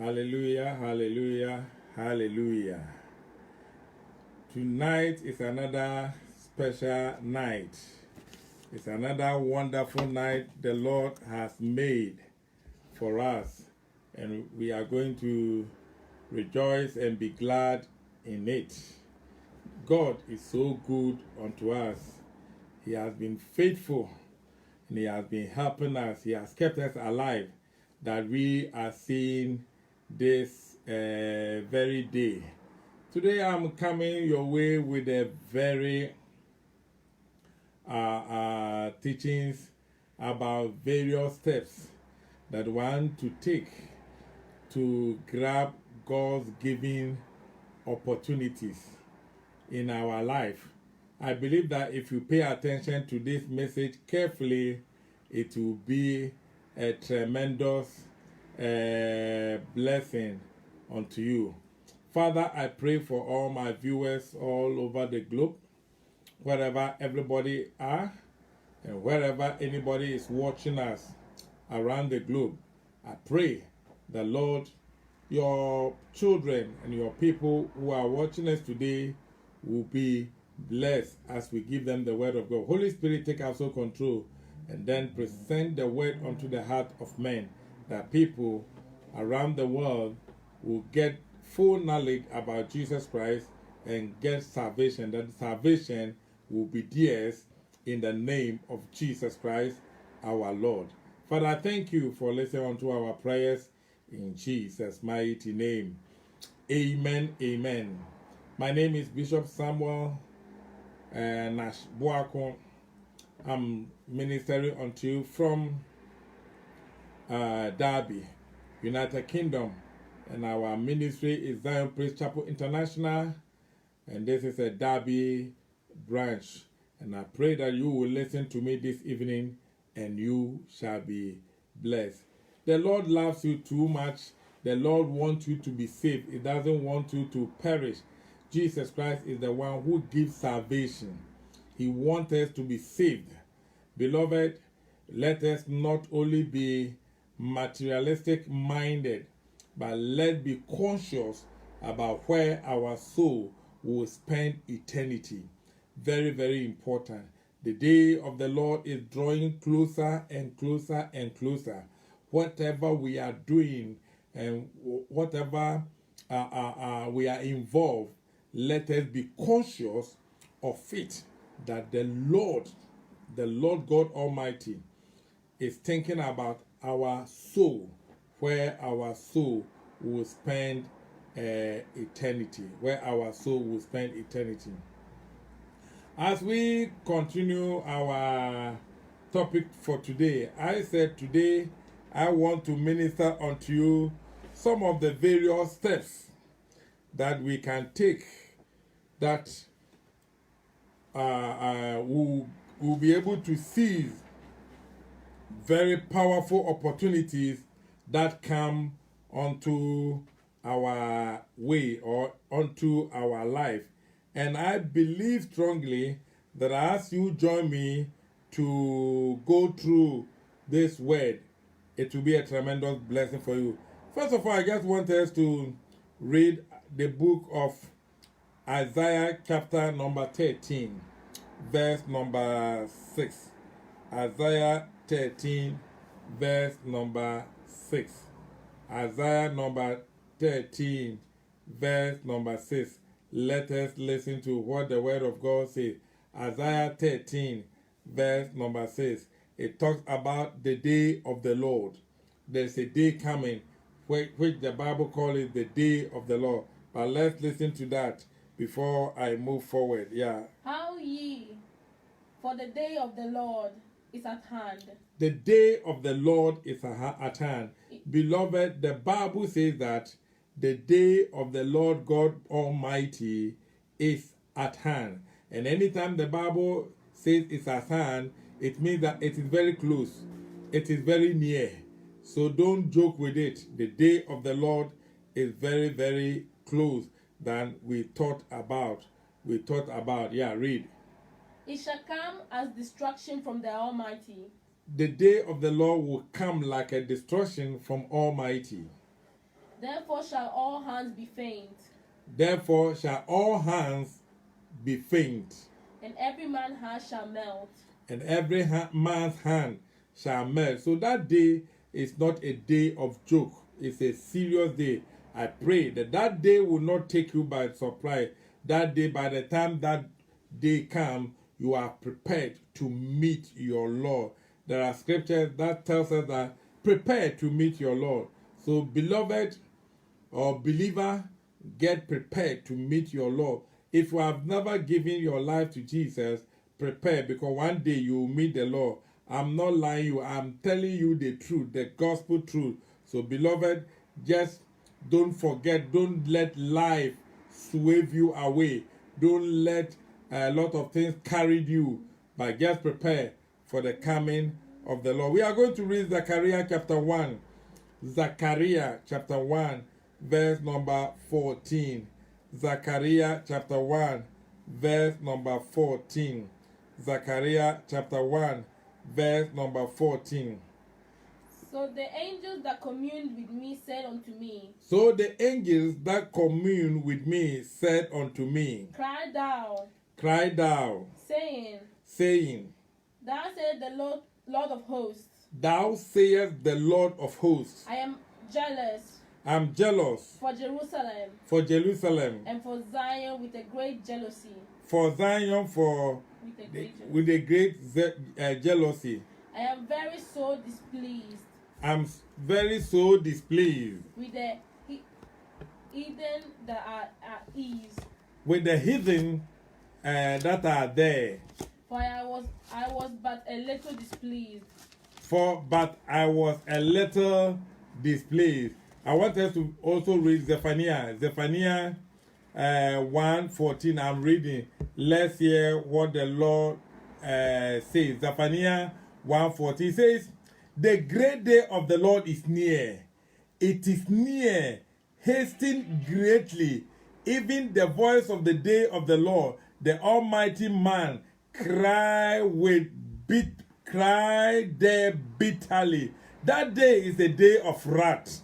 Hallelujah, hallelujah, hallelujah. Tonight is another special night. It's another wonderful night the Lord has made for us. And we are going to rejoice and be glad in it. God is so good unto us. He has been faithful and He has been helping us. He has kept us alive that we are seeing this very day. Today I'm coming your way with a very teachings about various steps that one to take to grab God's given opportunities in our life. I believe that if you pay attention to this message carefully, it will be a tremendous blessing unto you. Father, I pray for all my viewers all over the globe, wherever everybody are, and wherever anybody is watching us around the globe. I pray that, Lord, your children and your people who are watching us today will be blessed as we give them the word of God. Holy Spirit, take absolute control and then present the word unto the heart of men, that people around the world will get full knowledge about Jesus Christ and get salvation, that salvation will be theirs in the name of Jesus Christ, our Lord. Father, I thank you for listening unto our prayers in Jesus' mighty name. Amen, amen. My name is Bishop Samuel Nash Boakon. I'm ministering unto you from Derby, United Kingdom. And our ministry is Zion Praise Chapel International. And this is a Derby branch. And I pray that you will listen to me this evening and you shall be blessed. The Lord loves you too much. The Lord wants you to be saved. He doesn't want you to perish. Jesus Christ is the one who gives salvation. He wants us to be saved. Beloved, let us not only be materialistic minded, but let's be conscious about where our soul will spend eternity. Very, very important. The day of the Lord is drawing closer and closer and closer. Whatever we are doing and whatever we are involved, let us be conscious of it, that the Lord God Almighty is thinking about our soul, where our soul will spend eternity, where our soul will spend eternity. As we continue our topic for today, I said today I want to minister unto you some of the various steps that we can take that will be able to seize very powerful opportunities that come onto our way or onto our life. And I believe strongly that as you join me to go through this word, it will be a tremendous blessing for you. First of all, I just want us to read the book of Isaiah chapter number 13, verse number 6. Isaiah 13, verse number 6. Isaiah number 13, verse number 6. Let us listen to what the word of God says. Isaiah 13, verse number 6. It talks about the day of the Lord. There's a day coming, which the Bible calls it the day of the Lord. But let's listen to that before I move forward. Yeah. How ye, for the day of the Lord is at hand. The day of the Lord is at hand. Beloved, the Bible says that the day of the Lord God Almighty is at hand. And anytime the Bible says it's at hand, it means that it is very close. It is very near. So don't joke with it. The day of the Lord is very, very close than we thought about. Yeah, read. It shall come as destruction from the Almighty. The day of the Lord will come like a destruction from Almighty. Therefore shall all hands be faint, Therefore shall all hands be faint, and every man's heart shall melt. and every man's hand shall melt. So that day is not a day of joke. It's a serious day. I pray that that day will not take you by surprise. That day, by the time that day comes, you are prepared to meet your Lord. There are scriptures that tells us that prepare to meet your Lord. So, beloved or believer, get prepared to meet your Lord. If you have never given your life to Jesus, prepare, because one day you will meet the Lord. I'm not lying you. I'm telling you the truth, the gospel truth. So, beloved, just don't forget. Don't let life sway you away. Don't let a lot of things carry you. But just prepare for the coming of the Lord. We are going to read Zechariah chapter 1. Zechariah chapter 1, verse number 14. Zechariah chapter 1, verse number 14. Zechariah chapter 1, verse number 14. So the angels that communed with me said unto me, So the angels that commune with me said unto me, Cry thou, saying, Thou sayest the Lord of hosts, Thou sayest the Lord of hosts, I am jealous for Jerusalem for Jerusalem, and for Zion with a great jealousy. for Zion with a great jealousy. I am very so displeased I'm very so displeased with the heathen that are at ease. with the heathen that are there. For I was but a little displeased. But I was a little displeased. I want us to also read Zephaniah. Zephaniah 1:14. I'm reading. Let's hear what the Lord says. Zephaniah 1:14 says, The great day of the Lord is near. It is near. Hasten greatly. Even the voice of the day of the Lord, the Almighty Man, cry there bitterly. That day is a day of wrath,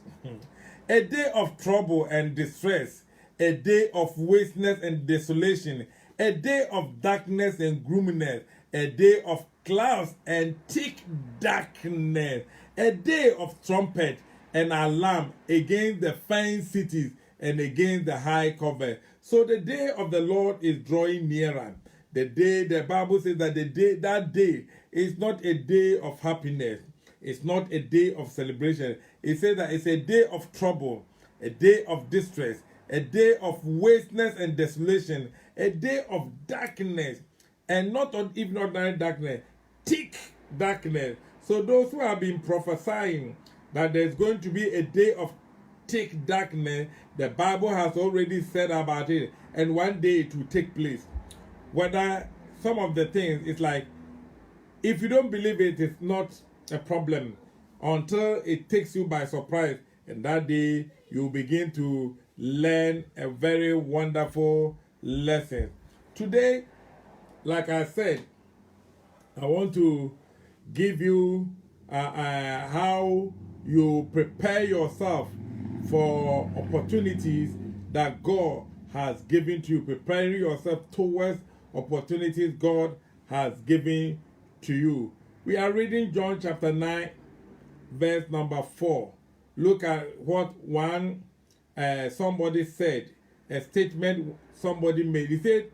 a day of trouble and distress, a day of wasteness and desolation, a day of darkness and gloominess, a day of clouds and thick darkness, a day of trumpet and alarm against the fine cities and against the high cover. So the day of the Lord is drawing nearer. The Bible says that that day is not a day of happiness. It's not a day of celebration. It says that it's a day of trouble, a day of distress, a day of wasteness and desolation, a day of darkness, and not even ordinary darkness, thick darkness. So those who have been prophesying that there's going to be a day of thick darkness, the Bible has already said about it, and one day it will take place. Whether some of the things, it's like, if you don't believe it, it's not a problem until it takes you by surprise, and that day you begin to learn a very wonderful lesson. Today, like I said, I want to give you how you prepare yourself for opportunities that God has given to you. Preparing yourself towards opportunities God has given to you. We are reading John chapter 9, verse number 4. Look at what somebody said, a statement somebody made. He said,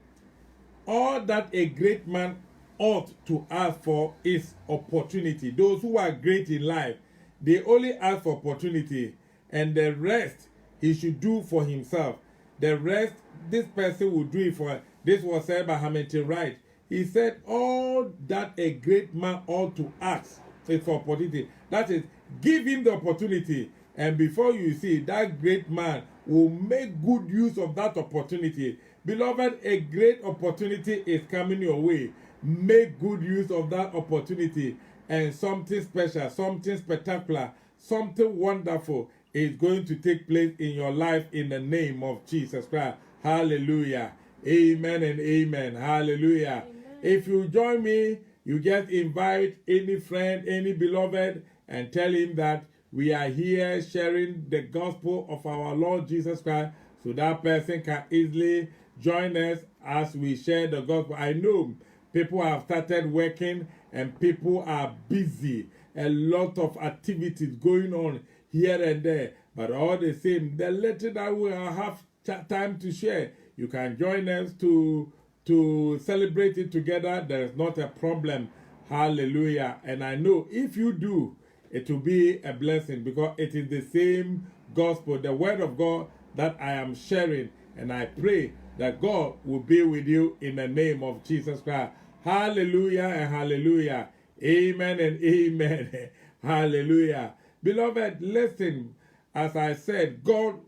all that a great man ought to ask for is opportunity. Those who are great in life, they only ask for opportunity, and the rest he should do for himself. The rest, this person will do it for. This was said by Hamilton Wright. He said, all that a great man ought to ask is for opportunity. That is, give him the opportunity, and before you see, that great man will make good use of that opportunity. Beloved, a great opportunity is coming your way. Make good use of that opportunity, and something special, something spectacular, something wonderful is going to take place in your life in the name of Jesus Christ. Hallelujah. Amen and amen. Hallelujah. Amen. If you join me, you just invite any friend, any beloved, and tell him that we are here sharing the gospel of our Lord Jesus Christ, so that person can easily join us as we share the gospel. I know people have started working and people are busy. A lot of activities going on here and there. But all the same, the little that we have time to share, you can join us to celebrate it together. There is not a problem. Hallelujah. And I know if you do, it will be a blessing because it is the same gospel, the word of God that I am sharing. And I pray that God will be with you in the name of Jesus Christ. Hallelujah and hallelujah. Amen and amen. Hallelujah. Beloved, listen, as I said, God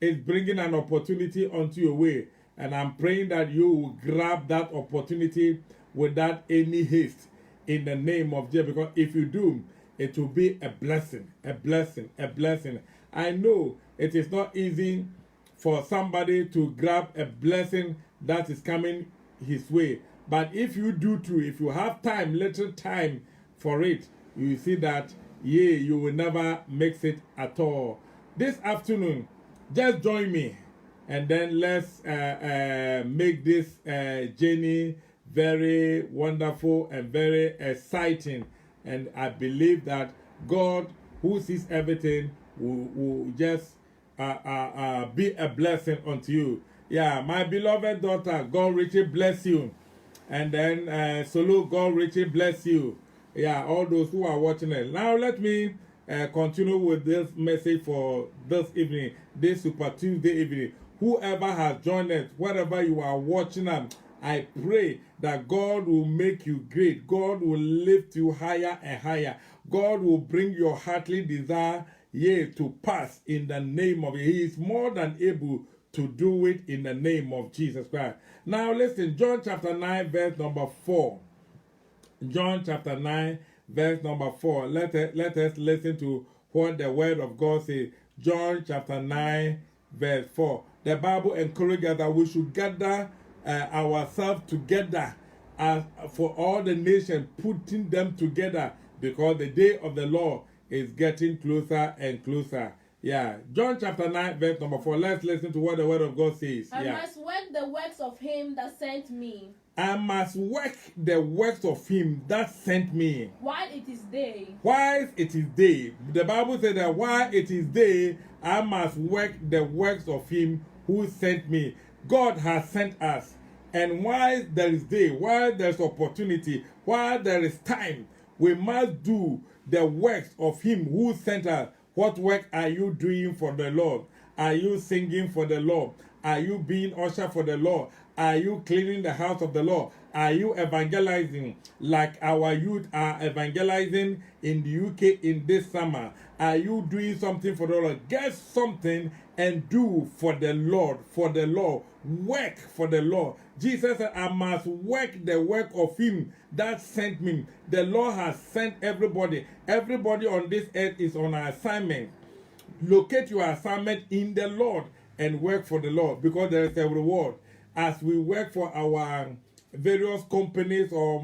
is bringing an opportunity onto your way. And I'm praying that you will grab that opportunity without any haste in the name of Jesus. Because if you do, it will be a blessing, a blessing, a blessing. I know it is not easy for somebody to grab a blessing that is coming his way. But if you do too, if you have time, little time for it, you see that, you will never mix it at all. This afternoon, just join me and then let's make this journey very wonderful and very exciting. And I believe that God, who sees everything, will just be a blessing unto you. Yeah, my beloved daughter, God richly bless you. And then Solo, God richly bless you. Yeah, all those who are watching it. Now let me continue with this message for this evening, this Super Tuesday evening. Whoever has joined us, wherever you are watching them, I pray that God will make you great. God will lift you higher and higher. God will bring your heartly desire, to pass in the name of He is more than able to do it in the name of Jesus Christ. Now listen, John chapter 9, verse number 4. John chapter 9, verse number 4. Let us listen to what the word of God says. John chapter 9, verse 4. The Bible encourages us that we should gather ourselves together for all the nations, putting them together, because the day of the Lord is getting closer and closer. Yeah. John chapter 9, verse number 4. Let's listen to what the word of God says. I must work the works of him that sent me. I must work the works of him that sent me. While it is day. While it is day. The Bible says that while it is day, I must work the works of him who sent me. God has sent us. And while there is day, while there is opportunity, while there is time, we must do the works of him who sent us. What work are you doing for the Lord? Are you singing for the Lord? Are you being usher for the Lord? Are you cleaning the house of the Lord? Are you evangelizing like our youth are evangelizing in the UK in this summer? Are you doing something for the Lord? Get something and do for the Lord, for the Lord. Work for the Lord. Jesus said, I must work the work of him that sent me. The Lord has sent everybody. Everybody on this earth is on an assignment. Locate your assignment in the Lord and work for the Lord, because there is a reward. As we work for our various companies or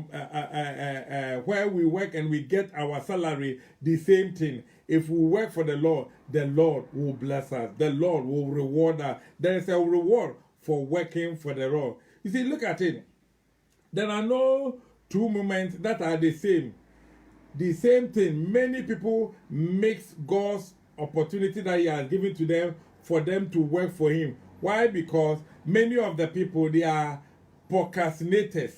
where we work and we get our salary, the same thing. If we work for the Lord will bless us. The Lord will reward us. There is a reward for working for the Lord. You see, look at it. There are no two moments that are the same. The same thing. Many people mix God's opportunity that he has given to them for them to work for him. Why? Because many of the people, they are procrastinators.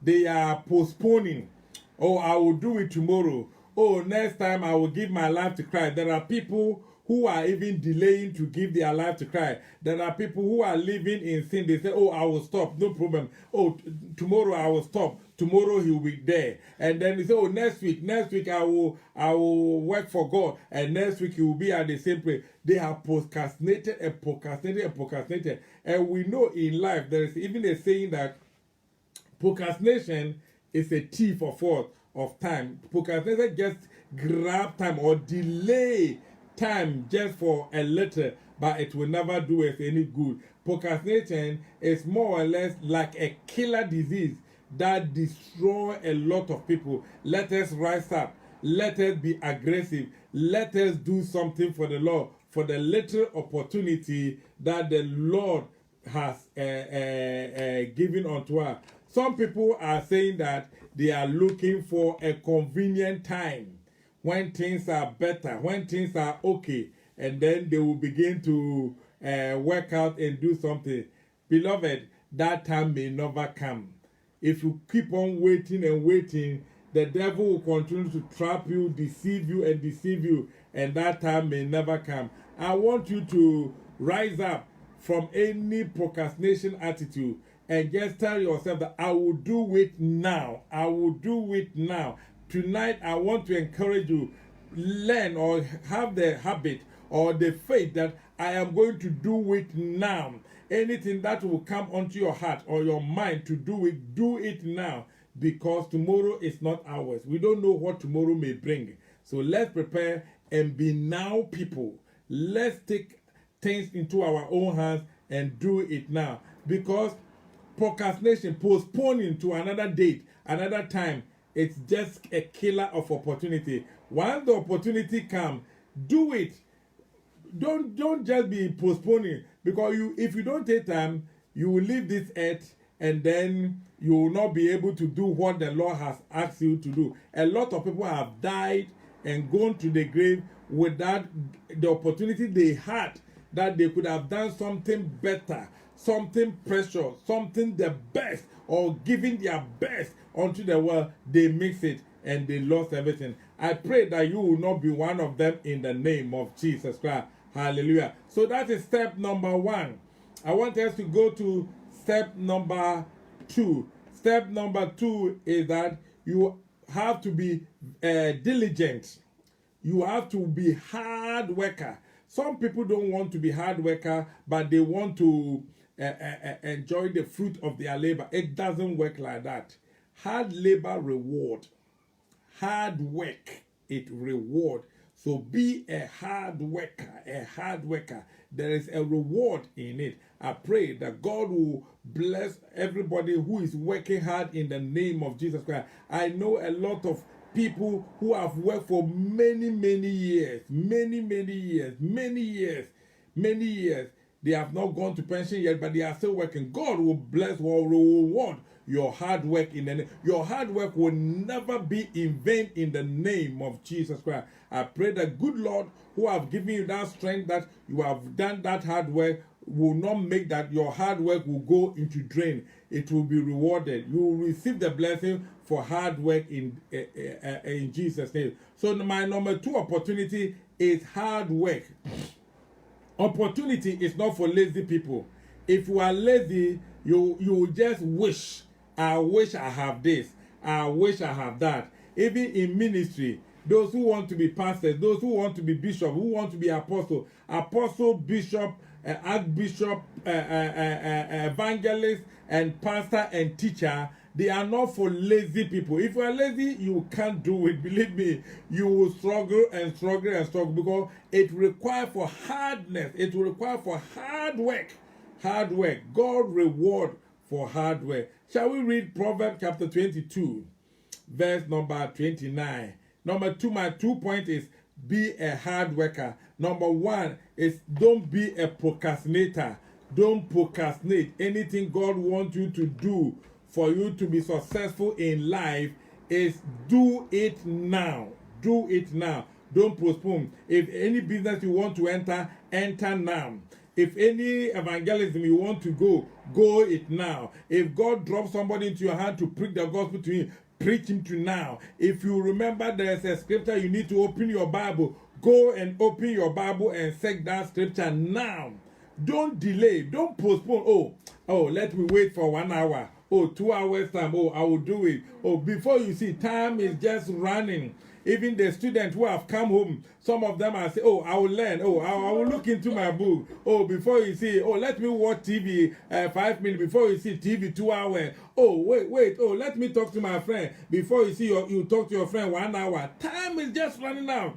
They are postponing. Oh, I will do it tomorrow. Oh, next time I will give my life to Christ. There are people who are even delaying to give their life to Christ. There are people who are living in sin. They say, oh, I will stop, no problem. Oh, tomorrow I will stop. Tomorrow he will be there. And then they say, oh, next week I will work for God. And next week he will be at the same place. They have procrastinated and procrastinated and procrastinated. And we know in life, there is even a saying that procrastination is a thief of what? Of time. Procrastination just grab time or delay time just for a little, but it will never do us any good. Procrastination is more or less like a killer disease that destroys a lot of people. Let us rise up. Let us be aggressive. let us do something for the Lord, for the little opportunity that the Lord has given unto us. Some people are saying that they are looking for a convenient time when things are better, when things are okay, and then they will begin to work out and do something. Beloved, that time may never come. If you keep on waiting and waiting, the devil will continue to trap you, deceive you, and that time may never come. I want you to rise up from any procrastination attitude and just tell yourself that I will do it now. I will do it now. Tonight, I want to encourage you, learn or have the habit or the faith that I am going to do it now. Anything that will come onto your heart or your mind to do it now, because tomorrow is not ours. We don't know what tomorrow may bring. So let's prepare and be now people. Let's take things into our own hands and do it now. Because procrastination, postponing to another date, another time, it's just a killer of opportunity. Once the opportunity comes, do it. Don't just be postponing, because if you don't take time, you will leave this earth and then you will not be able to do what the Lord has asked you to do. A lot of people have died and gone to the grave without the opportunity they had, that they could have done something better, something precious, something the best, or giving their best unto the world. They mix it and they lost everything. I pray that you will not be one of them in the name of Jesus Christ. Hallelujah. So that is step number 1. I want us to go to step number 2. Step number 2 is that you have to be diligent. You have to be hard worker. Some people don't want to be hard worker, but they want to enjoy the fruit of their labor. It doesn't work like that. Hard labor reward. Hard work, it reward. So be a hard worker, a hard worker. There is a reward in it. I pray that God will bless everybody who is working hard in the name of Jesus Christ. I know a lot of people who have worked for many years. They have not gone to pension yet, but they are still working. God will bless, will reward your hard work in the name. Your hard work will never be in vain in the name of Jesus Christ. I pray that good Lord, who have given you that strength, that you have done that hard work, will not make that your hard work will go into drain. It will be rewarded. You will receive the blessing for hard work in Jesus' name. So my number 2 opportunity is hard work. Opportunity is not for lazy people. If you are lazy, you will just wish. I wish I have this. I wish I have that. Even in ministry, those who want to be pastors, those who want to be bishop, who want to be apostle, bishop, archbishop, evangelist, and pastor and teacher, they are not for lazy people. If you are lazy, you can't do it. Believe me, you will struggle because it requires for hardness. It will require for hard work. Hard work. God reward for hard work. Shall we read Proverbs chapter 22, verse number 29? Number 2, my 2 point is be a hard worker. Number 1 is don't be a procrastinator. Don't procrastinate. Anything God wants you to do for you to be successful in life is do it now. Do it now. Don't postpone. If any business you want to enter, enter now. If any evangelism you want to go it now. If God drops somebody into your hand to preach the gospel to him, preach him to now. If you remember there's a scripture, you need to open your Bible. Go and open your Bible and search that scripture now. Don't delay. Don't postpone. Oh, let me wait for 1 hour. 2 hours time. I will do it. Before you see, time is just running. Even the students who have come home, some of them are saying, I will learn. I will look into my book. Before you see, let me watch TV 5 minutes. Before you see TV 2 hours. Wait. Let me talk to my friend. Before you see, you talk to your friend 1 hour. Time is just running out.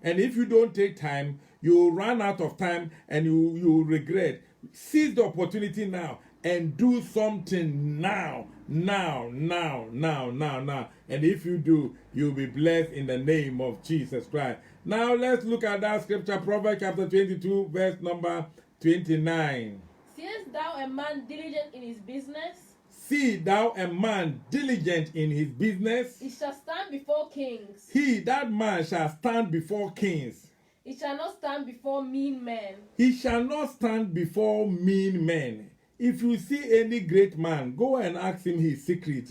And if you don't take time, you will run out of time and you will regret. Seize the opportunity now and do something now. now, now, now, now, now. And if you do, you'll be blessed in the name of Jesus Christ. Now let's look at that scripture, Proverbs chapter 22, verse number 29. Seest thou a man diligent in his business? See thou a man diligent in his business? He shall stand before kings. He, that man, shall stand before kings. He shall not stand before mean men. He shall not stand before mean men. If you see any great man, go and ask him his secret.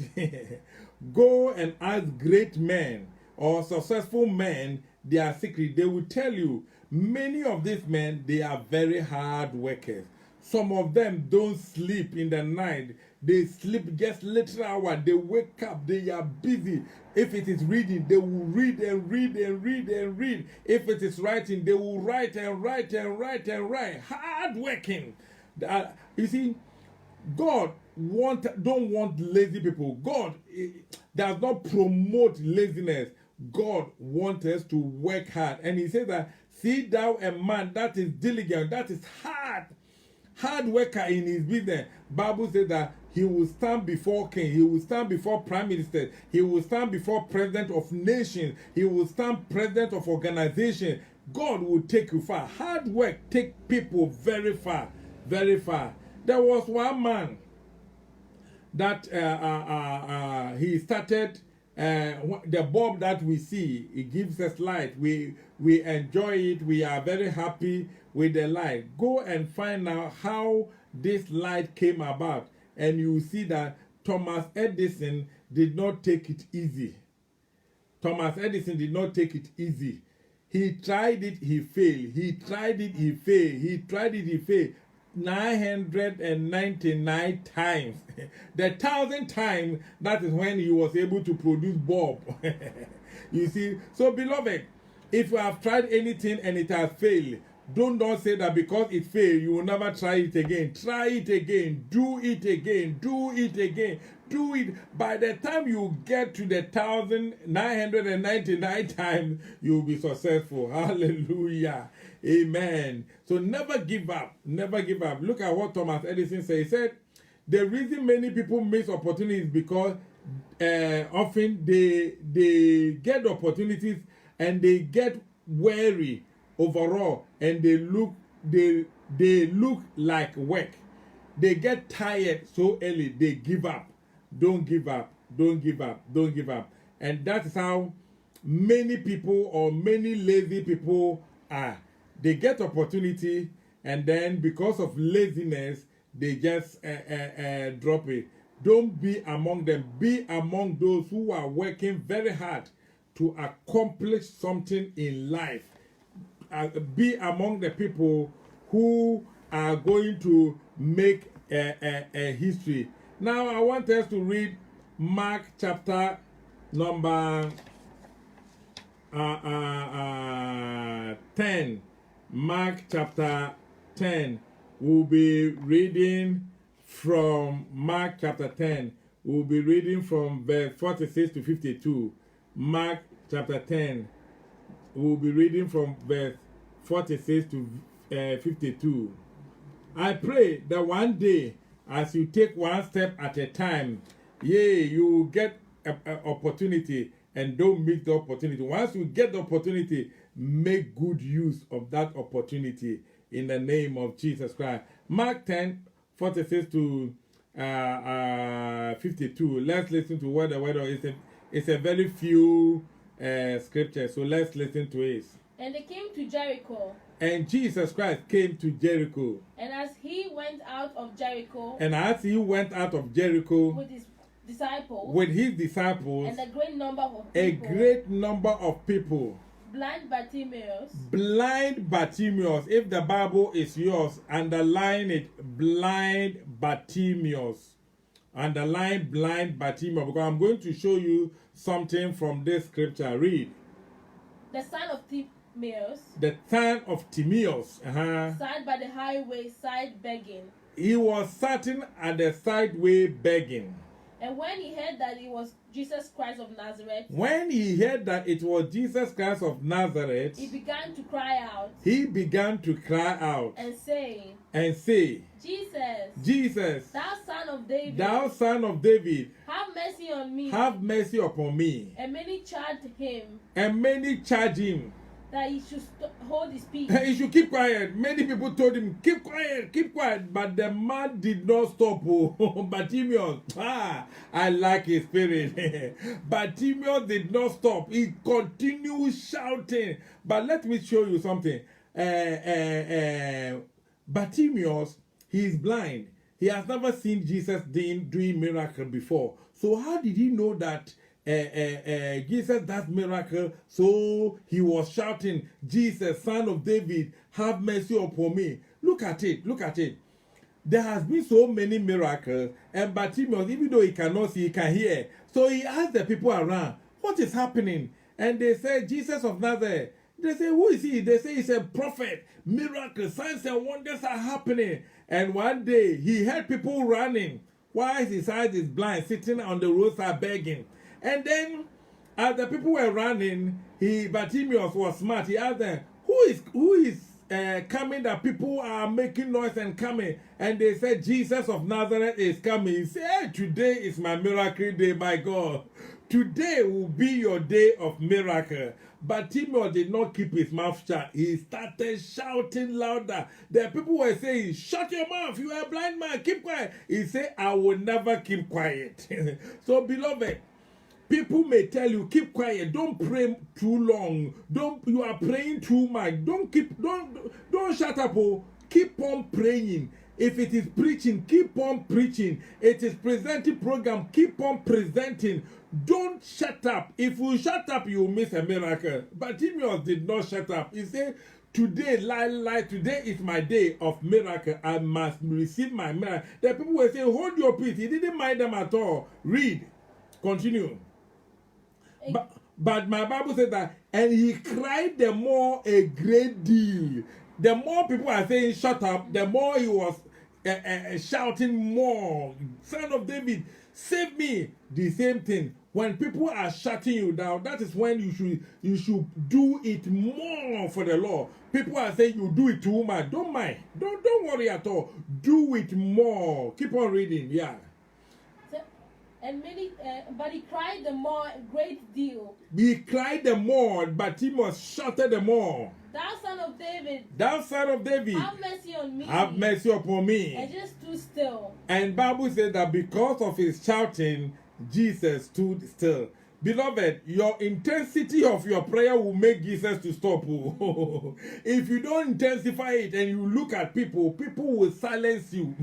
Go and ask great men or successful men their secret. They will tell you, many of these men, they are very hard workers. Some of them don't sleep in the night. They sleep just little hour. They wake up. They are busy. If it is reading, they will read and read and read and read. If it is writing, they will write and write and write and write. Hard working. You see, God don't want lazy people. God does not promote laziness. God wants us to work hard. And he says that, see thou a man that is diligent, that is hard worker in his business. Bible says that he will stand before king, he will stand before prime minister, he will stand before president of nations, he will stand president of organization. God will take you far. Hard work take people very far, very far. There was one man that he started the bulb that we see. It gives us light. We enjoy it. We are very happy with the light. Go and find out how this light came about, and you will see that Thomas Edison did not take it easy. Thomas Edison did not take it easy. He tried it, he failed. He tried it, he failed. He tried it, he failed. 999 times. The 1,000th time, that is when he was able to produce bulb. You see, so beloved, if you have tried anything and it has failed, don't say that because it failed, you will never try it again. Try it again. Do it again. Do it again. Do it. By the time you get to the 1,999 times, you will be successful. Hallelujah. Amen. So never give up. Never give up. Look at what Thomas Edison said. He said, the reason many people miss opportunities is because often they get opportunities and they get weary overall, and they look like work. They get tired so early, they give up. Don't give up. Don't give up. Don't give up. And that's how many people or many lazy people are. They get opportunity, and then because of laziness, they just drop it. Don't be among them. Be among those who are working very hard to accomplish something in life. Be among the people who are going to make a history. Now, I want us to read Mark chapter number 10. Mark chapter 10. We'll be reading from Mark chapter 10. We'll be reading from verse 46 to 52. Mark chapter 10. We'll be reading from verse 46 to 52. I pray that one day, as you take one step at a time, you will get an opportunity, and don't miss the opportunity. Once you get the opportunity, make good use of that opportunity in the name of Jesus Christ. Mark 10, 46 to 52. Let's listen to what the word is. It's a very few scriptures, so let's listen to it. And they came to Jericho. And Jesus Christ came to Jericho. And as he went out of Jericho, with his disciples, and a great number of people, blind Bartimaeus. If the Bible is yours, underline it, blind Bartimaeus. Underline blind Bartimaeus, because I'm going to show you something from this scripture. Read. The son of Timaeus. Sat by the highway side begging. He was sitting at the sideway begging. And when he heard that it was Jesus Christ of Nazareth, When he heard that it was Jesus Christ of Nazareth, he began to cry out he began to cry out and say, Jesus, thou son of David, thou son of David, have mercy on me. have mercy upon me. And many charged him And many charged him. that he should hold his peace. He should keep quiet. Many people told him, keep quiet. But the man did not stop. Bartimaeus, I like his spirit. Bartimaeus did not stop. He continued shouting. But let me show you something. Bartimaeus, he is blind. He has never seen Jesus doing miracle before. So how did he know that Jesus does miracle? So he was shouting, Jesus, son of David, have mercy upon me. Look at it. There has been so many miracles, and Bartimaeus, even though he cannot see, he can hear. So he asked the people around, what is happening? And they said, Jesus of Nazareth. They say, who is he? They say he's a prophet. Miracles, signs and wonders are happening. And one day he heard people running while his eyes is blind, sitting on the roadside begging. And then, as the people were running, Bartimaeus was smart. He asked them, who is coming, that people are making noise and coming? And they said, Jesus of Nazareth is coming. He said, hey, today is my miracle day, my God. Today will be your day of miracle. Bartimaeus did not keep his mouth shut. He started shouting louder. The people were saying, shut your mouth, you are a blind man, keep quiet. He said, I will never keep quiet. So, beloved, people may tell you, keep quiet, don't pray too long, you are praying too much, don't shut up, keep on praying. If it is preaching, keep on preaching. It is presenting program, keep on presenting. Don't shut up. If you shut up, you will miss a miracle. But Bartimaeus did not shut up. He said, today, today is my day of miracle. I must receive my miracle. The people were saying, hold your peace. He didn't mind them at all. Read. Continue. But my Bible said that, and he cried the more a great deal. The more people are saying shut up, the more he was shouting more. Son of David, save me. The same thing. When people are shutting you down, that is when you should do it more for the Lord. People are saying you do it too much. Don't mind. Don't worry at all. Do it more. Keep on reading. Yeah. And many, but he cried the more a great deal. He cried the more, but Bartimaeus shouted the more. Thou son of David, have mercy on me. Have mercy upon me. And just stood still. And Bible said that because of his shouting, Jesus stood still. Beloved, your intensity of your prayer will make Jesus to stop. If you don't intensify it and you look at people will silence you.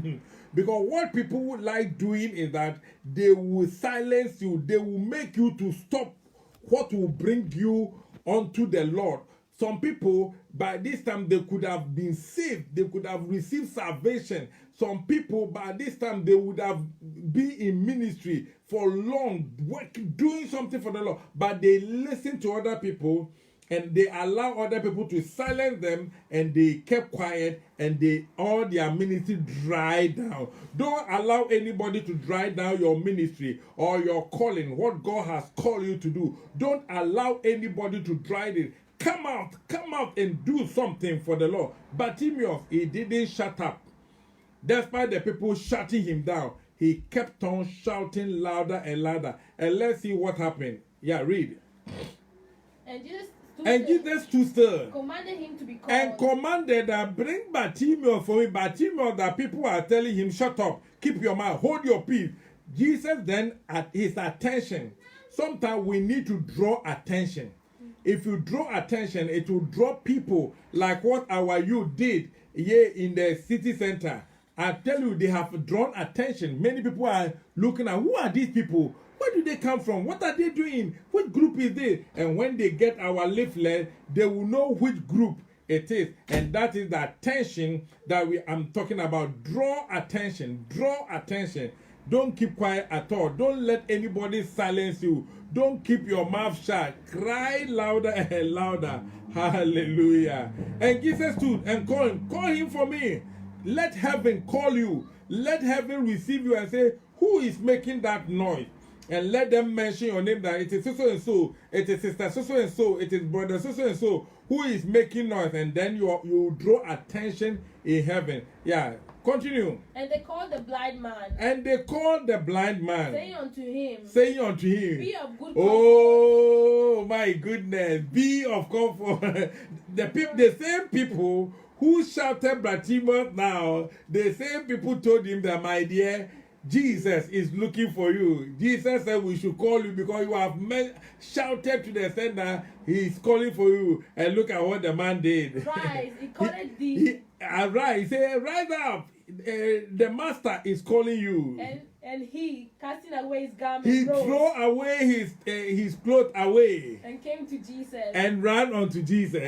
Because what people would like doing is that they will silence you. They will make you to stop what will bring you unto the Lord. Some people, by this time, they could have been saved. They could have received salvation. Some people, by this time, they would have been in ministry for long, doing something for the Lord. But they listen to other people and they allow other people to silence them, and they kept quiet, and all their ministry dried down. Don't allow anybody to dry down your ministry or your calling, what God has called you to do. Don't allow anybody to dry it. Come out and do something for the Lord. Bartimaeus, he didn't shut up. Despite the people shutting him down, he kept on shouting louder and louder. And let's see what happened. Yeah, read. And Jesus stood still. Commanded him to be called. And commanded that bring Bartimaeus for me. Bartimaeus, that people are telling him, shut up, keep your mouth, hold your peace. Jesus then, at his attention, sometimes we need to draw attention. If you draw attention, it will draw people like what our youth did here in the city center. I tell you, they have drawn attention. Many people are looking at, who are these people? Where do they come from? What are they doing? Which group is this? And when they get our leaflet, they will know which group it is. And that is the attention that I'm talking about. Draw attention. Draw attention. Don't keep quiet at all. Don't let anybody silence you. Don't keep your mouth shut. Cry louder and louder. Hallelujah. And Jesus stood and called him. Call him for me. Let heaven call you. Let heaven receive you and say, who is making that noise? And let them mention your name, that it is so and so, it is sister so and so, it is brother so and so who is making noise, and then you draw attention in heaven. Yeah, continue. And they called the blind man. And they called the blind man, saying unto him, Be of good comfort. Oh my goodness, be of comfort. The same people who shouted Bartimaeus now, the same people told him that, my dear, Jesus is looking for you. Jesus said we should call you because you have shouted to the extent that he is calling for you. And look at what the man did. Rise, he called thee. Arise, he said, rise up. The master is calling you. And he, casting away his garment, he threw away his clothes away. And came to Jesus. And ran unto Jesus.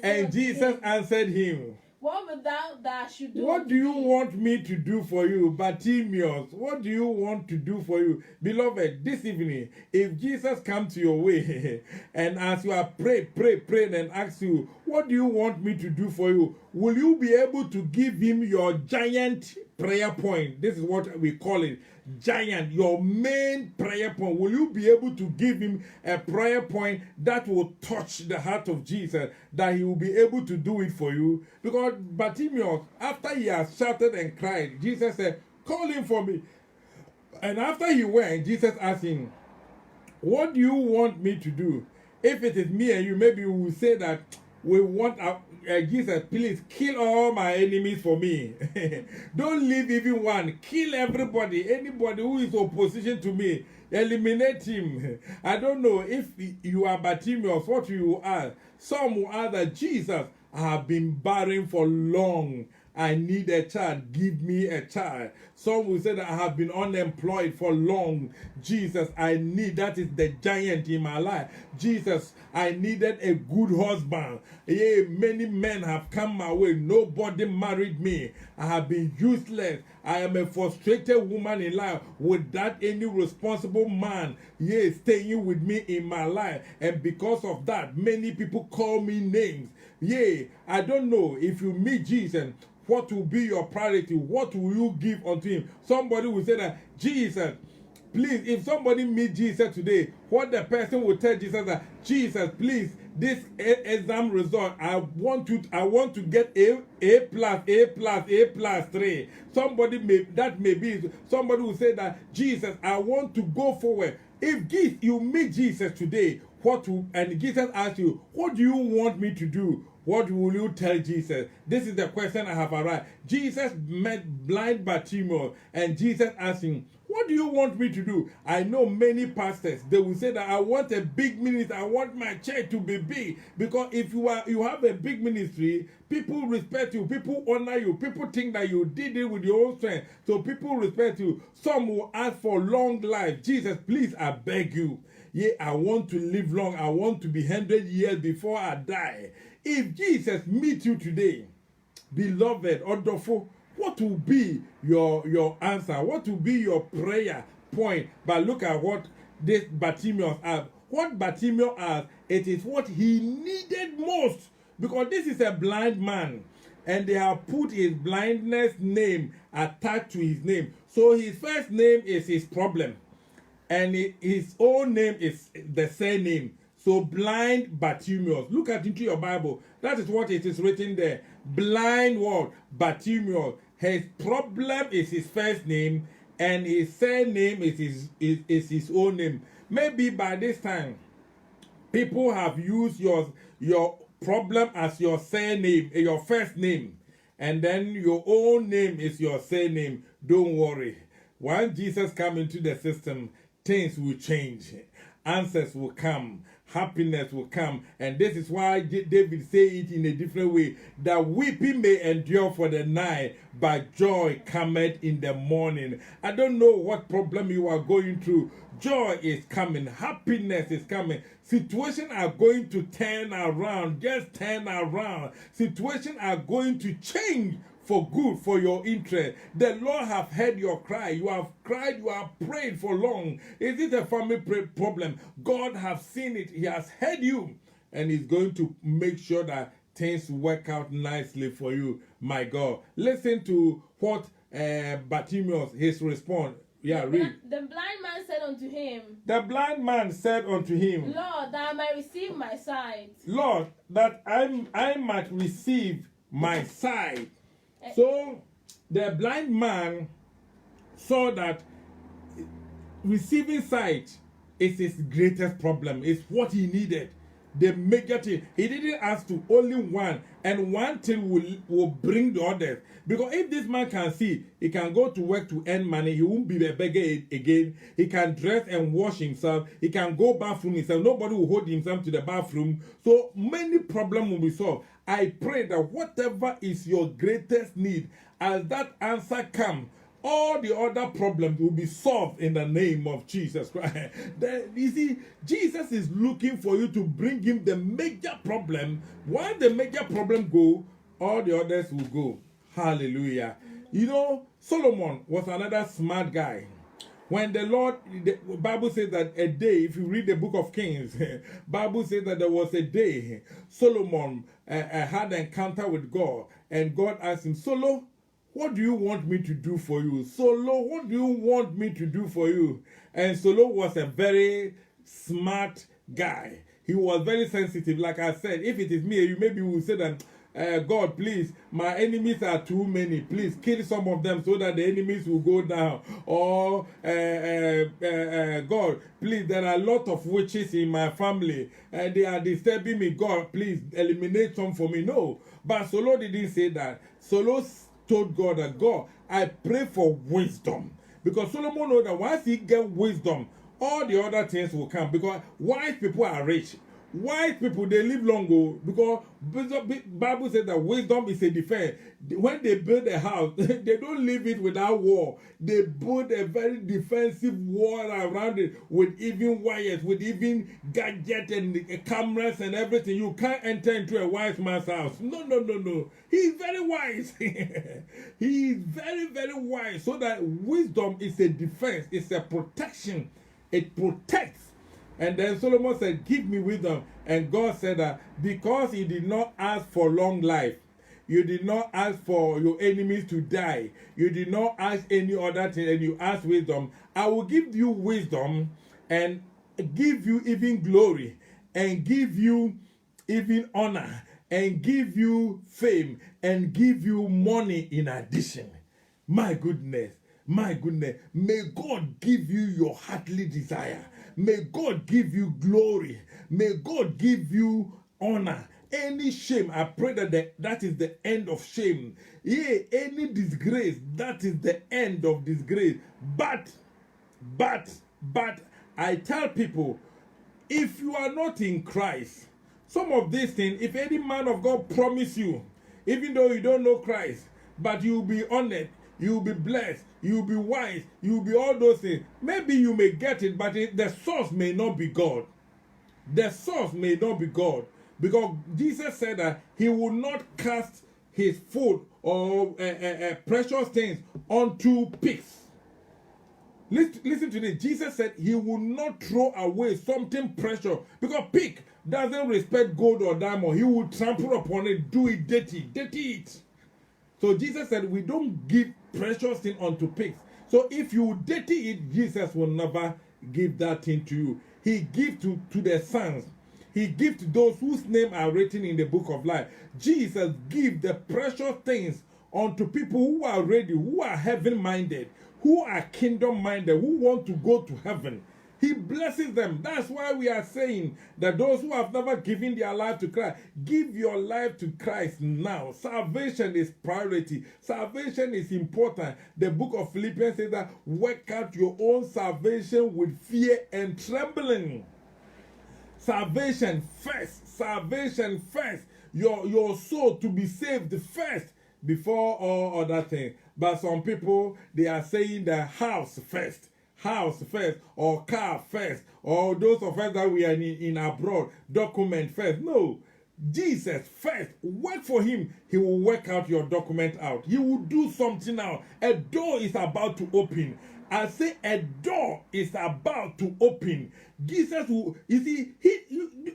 And Jesus answered him. What wilt thou that I should do? What do you want me to do for you, Bartimaeus? What do you want to do for you? Beloved, this evening, if Jesus comes to your way and as you are praying and asks you, what do you want me to do for you? Will you be able to give him your giant prayer point? This is what we call it. Giant, your main prayer point. Will you be able to give him a prayer point that will touch the heart of Jesus, that he will be able to do it for you? Because Bartimaeus, after he has shouted and cried, Jesus said, call him for me. And after he went, Jesus asked him, what do you want me to do? If it is me and you, maybe we will say that we want Jesus, please kill all my enemies for me. Don't leave even one. Kill everybody. Anybody who is opposition to me, eliminate him. I don't know if you are Bartimaeus, what you are. Some will ask that Jesus, I have been barren for long. I need a child. Give me a child. Some will say that I have been unemployed for long. Jesus, I need, that is the giant in my life. Jesus, I needed a good husband. Yeah, many men have come my way. Nobody married me. I have been useless. I am a frustrated woman in life without any responsible man, staying with me in my life. And because of that, many people call me names. I don't know if you meet Jesus, what will be your priority? What will you give unto him? Somebody will say that, Jesus, please, if somebody meets Jesus today, what the person will tell Jesus that, Jesus, please, this exam result, I want to get A plus 3. Somebody will say that, Jesus, I want to go forward. If you meet Jesus today, and Jesus asks you, what do you want me to do? What will you tell Jesus? This is the question I have arrived. Jesus met blind Bartimaeus, and Jesus asked him, what do you want me to do? I know many pastors, they will say that I want a big ministry, I want my church to be big. Because if you have a big ministry, people respect you, people honor you, people think that you did it with your own strength. So people respect you. Some will ask for long life. Jesus, please, I beg you. I want to live long. I want to be 100 years before I die. If Jesus meets you today, beloved, Odofo, what will be your answer? What will be your prayer point? But look at what this Bartimaeus asked. What Bartimaeus asked, it is what he needed most. Because this is a blind man. And they have put his blindness name attached to his name. So his first name is his problem. And his own name is the surname. So blind Bartimaeus. Look into your Bible. That is what it is written there. Blind what? Bartimaeus. His problem is his first name, and his surname is his own name. Maybe by this time, people have used your problem as your surname, your first name, and then your own name is your surname. Don't worry. Once Jesus comes into the system, things will change. Answers will come. Happiness will come. And this is why David say it in a different way. That weeping may endure for the night, but joy cometh in the morning. I don't know what problem you are going through. Joy is coming. Happiness is coming. Situations are going to turn around. Just turn around. Situations are going to change for good, for your interest. The Lord have heard your cry. You have cried, you have prayed for long. Is it a family problem? God have seen it. He has heard you. And he's going to make sure that things work out nicely for you, my God. Listen to what Bartimaeus, his response. Yeah, read. The blind man said unto him, The blind man said unto him, Lord, that I might receive my sight. Lord, that I might receive my sight. So the blind man saw that receiving sight is his greatest problem. It's what he needed. The major thing. He didn't ask to only one, and one thing will bring the others. Because if this man can see, he can go to work to earn money. He won't be a beggar again. He can dress and wash himself. He can go bathroom himself. Nobody will hold himself to the bathroom. So many problems will be solved. I pray that whatever is your greatest need, as that answer comes, all the other problems will be solved in the name of Jesus Christ. You see, Jesus is looking for you to bring him the major problem. Once the major problem go, all the others will go. Hallelujah. You know, Solomon was another smart guy. When the Lord, the Bible says that a day, if you read the book of Kings, Bible says that there was a day Solomon had an encounter with God, and God asked him, Solomon, what do you want me to do for you? Solo, what do you want me to do for you? And Solo was a very smart guy. He was very sensitive. Like I said, if it is me, you maybe will say that, God, please, my enemies are too many. Please kill some of them so that the enemies will go down. Or, God, please, there are a lot of witches in my family. They are disturbing me. God, please, eliminate some for me. No. But Solo didn't say that. Solo told God that, God, I pray for wisdom. Because Solomon knows that once he gets wisdom, all the other things will come. Because wise people are rich. Wise people, they live long. Because Bible says that wisdom is a defense. When they build a house, they don't leave it without wall. They build a very defensive wall around it with even wires, with even gadgets and cameras and everything. You can't enter into a wise man's house. No. He's very wise. He is very, very wise. So that wisdom is a defense. It's a protection. It protects. And then Solomon said, give me wisdom. And God said that because he did not ask for long life, you did not ask for your enemies to die, you did not ask any other thing, and you asked wisdom, I will give you wisdom and give you even glory and give you even honor and give you fame and give you money in addition. My goodness. May God give you your heartly desire. May God give you glory. May God give you honor. Any shame, I pray that that is the end of shame. Yeah, any disgrace, that is the end of disgrace. But, I tell people, if you are not in Christ, some of these things, if any man of God promise you, even though you don't know Christ, but you will be honored, you will be blessed, you will be wise, you will be all those things. Maybe you may get it, but the source may not be God. The source may not be God. Because Jesus said that he will not cast his food or precious things onto pigs. Listen to this. Jesus said he will not throw away something precious. Because pig doesn't respect gold or diamond. He will trample upon it, do it dirty it. So Jesus said we don't give precious thing unto pigs. So if you dirty it, Jesus will never give that thing to you. He gives to the sons. He gives to those whose name are written in the book of life. Jesus gives the precious things unto people who are ready, who are heaven-minded, who are kingdom-minded, who want to go to heaven. He blesses them. That's why we are saying that those who have never given their life to Christ, give your life to Christ now. Salvation is priority. Salvation is important. The book of Philippians says that work out your own salvation with fear and trembling. Salvation first. Salvation first. Your soul to be saved first before all other things. But some people, they are saying the house first. House first, or car first, or those of us that we are in abroad, document first. No, Jesus first. Work for him. He will work out your document out. He will do something now. A door is about to open. I say a door is about to open. Jesus will, you see,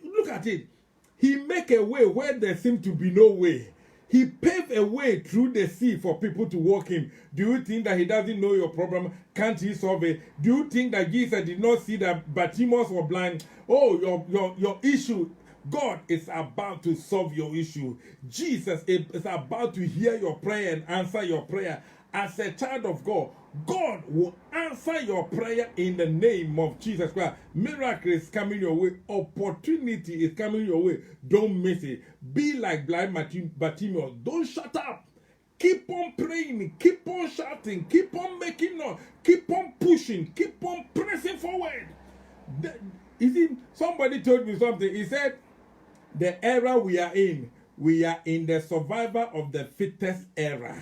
look at it. He make a way where there seems to be no way. He paved a way through the sea for people to walk in. Do you think that he doesn't know your problem? Can't he solve it? Do you think that Jesus did not see that Bartimaeus was blind? Oh, your issue. God is about to solve your issue. Jesus is about to hear your prayer and answer your prayer. As a child of God, God will answer your prayer in the name of Jesus Christ. Miracle is coming your way. Opportunity is coming your way. Don't miss it. Be like blind Bartimaeus. Don't shut up. Keep on praying. Keep on shouting. Keep on making noise. Keep on pushing. Keep on pressing forward. You see, somebody told me something. He said, the era we are in the survivor of the fittest era.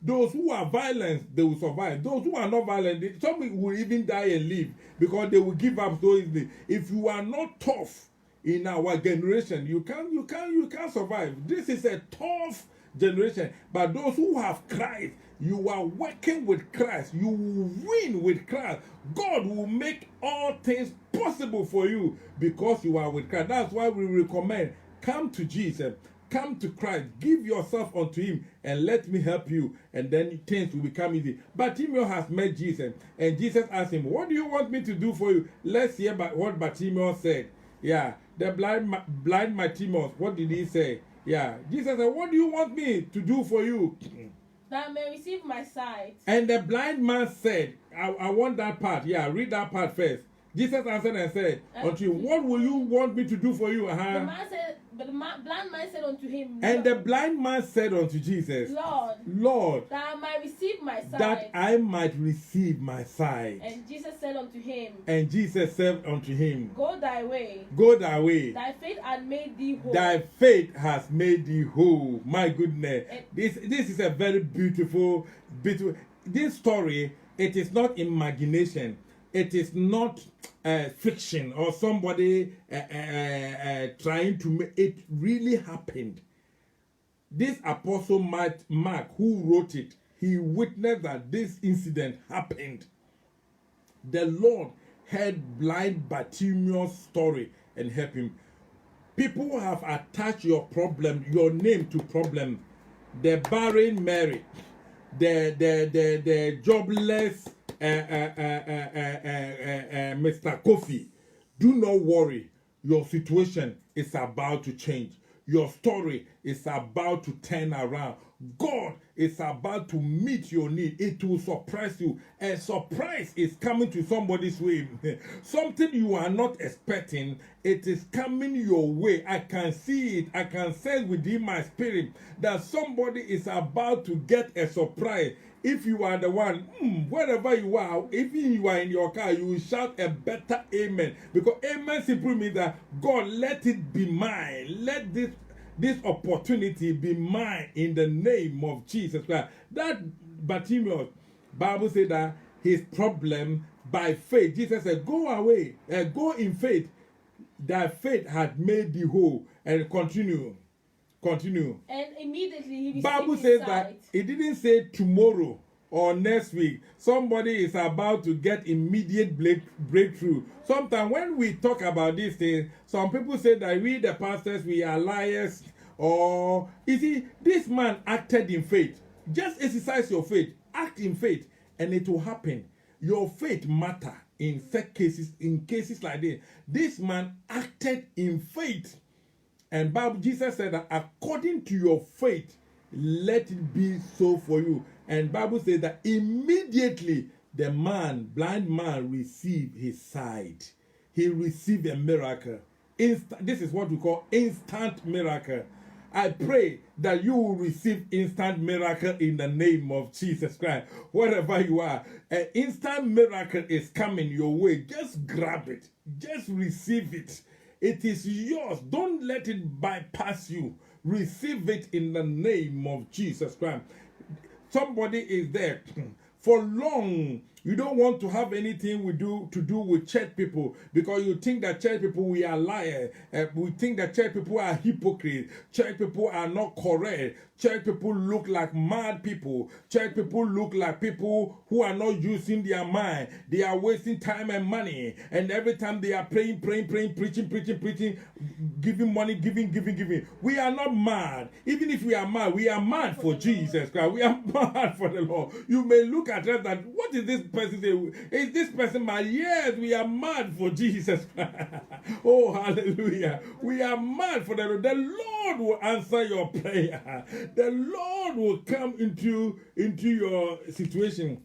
Those who are violent, they will survive. Those who are not violent, some will even die and live because they will give up so easily. If you are not tough in our generation, you can't survive. This is a tough generation. But those who have Christ, you are working with Christ, you will win with Christ. God will make all things possible for you because you are with Christ. That's why we recommend, come to Jesus, come to Christ, give yourself unto him, and let me help you, and then things will become easy. Bartimaeus has met Jesus, and Jesus asked him, what do you want me to do for you? Let's hear what Bartimaeus said. Yeah, the blind Bartimaeus, what did he say? Yeah, Jesus said, what do you want me to do for you? That I may receive my sight. And the blind man said, I want that part. Yeah, read that part first. Jesus answered and said unto him, what will you want me to do for you? But the blind man said unto him, and the blind man said unto Jesus, Lord, that I might receive my sight. That I might receive my sight. And Jesus said unto him, Go thy way. Thy faith hath made thee whole. Thy faith has made thee whole. My goodness. This is a very beautiful. This story, it is not imagination. It is not fiction or somebody trying to make it. Really happened. This Apostle Mark, who wrote it, he witnessed that this incident happened. The Lord heard blind Bartimaeus' story and helped him. People have attached your problem, your name to problem. The barren Mary, the jobless Mr. Kofi. Do not worry. Your situation is about to change. Your story is about to turn around. God is about to meet your need. It will surprise you. A surprise is coming to somebody's way. Something you are not expecting, it is coming your way. I can see it. I can sense within my spirit that somebody is about to get a surprise. If you are the one, wherever you are, if you are in your car, you will shout a better amen. Because amen simply means that God, let it be mine. Let this opportunity be mine in the name of Jesus Christ. That Bartimaeus, Bible said that his problem by faith, Jesus said, go away, go in faith. That faith had made thee whole. And continue. And immediately he received Bible his says sight. that it didn't say tomorrow or next week. Somebody is about to get immediate breakthrough. Sometimes when we talk about these things, some people say that we, the pastors, we are liars. Or, you see, this man acted in faith. Just exercise your faith. Act in faith. And it will happen. Your faith matter in cases like this. This man acted in faith. And Jesus said that according to your faith, let it be so for you. And Bible says that immediately the blind man received his sight. He received a miracle. This is what we call instant miracle. I pray that you will receive instant miracle in the name of Jesus Christ. Wherever you are, an instant miracle is coming your way. Just grab it. Just receive it. It is yours. Don't let it bypass you. Receive it in the name of Jesus Christ. Somebody is there. For long, You don't want to have anything to do with church people because you think that church people, we are liars. We think that church people are hypocrites. Church people are not correct. Church people look like mad people. Church people look like people who are not using their mind. They are wasting time and money. And every time they are praying, preaching, giving money, giving. We are not mad. Even if we are mad for Jesus Christ. We are mad for the Lord. You may look at us that, what is this person saying? Is this person mad? Yes, we are mad for Jesus Christ. Oh, hallelujah. We are mad for the Lord. The Lord will answer your prayer. The Lord will come into your situation.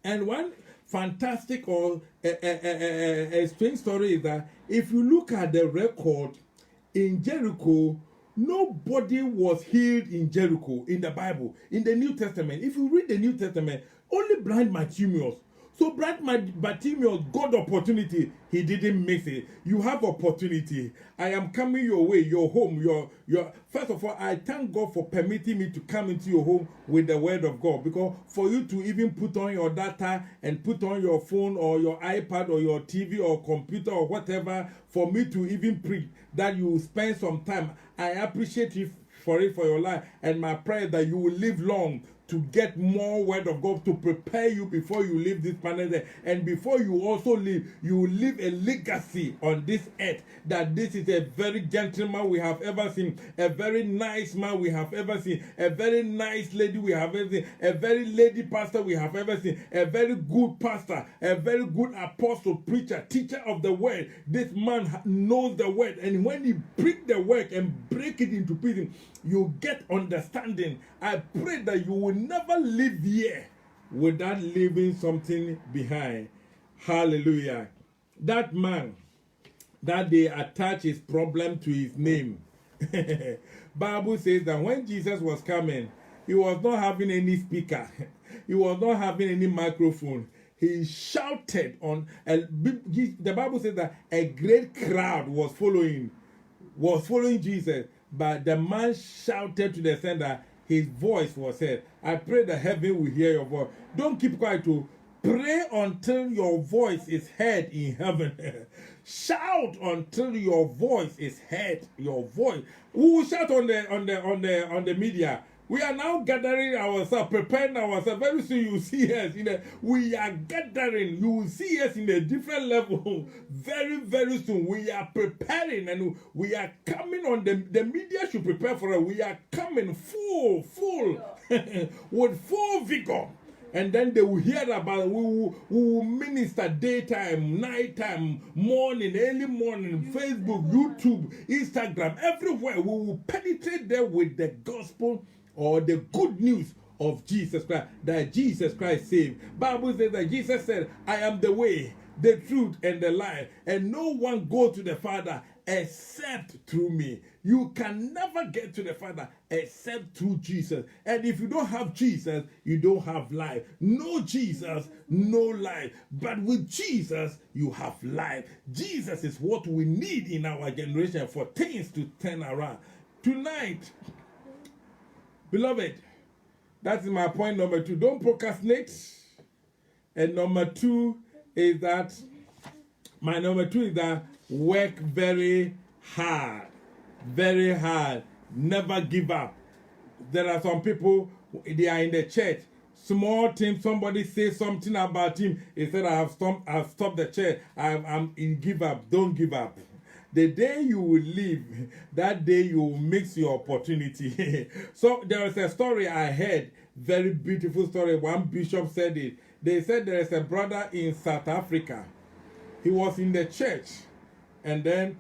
And one fantastic or a strange story is that if you look at the record in Jericho, nobody was healed in Jericho in the Bible, in the New Testament. If you read the New Testament, only blind Bartimaeus. So blind Bartimaeus got opportunity. He didn't miss it. You have opportunity. I am coming your way, your home, your. First of all, I thank God for permitting me to come into your home with the word of God. Because for you to even put on your data and put on your phone or your iPad or your TV or computer or whatever, for me to even preach, that you spend some time. I appreciate you for it for your life. And my prayer that you will live long to get more word of God to prepare you before you leave this planet. And before you also leave, you will leave a legacy on this earth that this is a very gentleman we have ever seen, a very nice man we have ever seen, a very nice lady we have ever seen, a very lady pastor we have ever seen, a very good pastor, a very good apostle, preacher, teacher of the word. This man knows the word, and when he preach the word and break it into pieces, you get understanding. I pray that you will never live here without leaving something behind. Hallelujah. That man, that they attach his problem to his name. Bible says that when Jesus was coming, he was not having any speaker. He was not having any microphone. He shouted on, the Bible says that a great crowd was following Jesus. But the man shouted to the extent that his voice was heard. I pray that heaven will hear your voice. Don't keep quiet. To pray until your voice is heard in heaven. Shout until your voice is heard. Your voice. We will shout on the media. We are now gathering ourselves, preparing ourselves. Very soon you will see us. We are gathering. You will see us in a different level. Very, very soon. We are preparing and we are coming on. The media should prepare for us. We are coming full, with full vigor. And then they will hear about it. We will minister daytime, nighttime, morning, early morning, Facebook, YouTube, Instagram, everywhere. We will penetrate there with the gospel or the good news of Jesus Christ, that Jesus Christ saved. Bible says that Jesus said, I am the way, the truth, and the life, and no one go to the Father except through me. You can never get to the Father except through Jesus. And if you don't have Jesus, you don't have life. No Jesus, no life. But with Jesus, you have life. Jesus is what we need in our generation for things to turn around. Tonight, beloved, that is my point number 2. Don't procrastinate. And number 2 is that, my number 2 is that work very hard. Very hard. Never give up. There are some people, they are in the church. Small thing, somebody says something about him. He said, I've stopped the church. I'm give up. Don't give up. The day you will leave, that day you will mix your opportunity. So there is a story I heard, very beautiful story. One bishop said it. They said there is a brother in South Africa. He was in the church, and then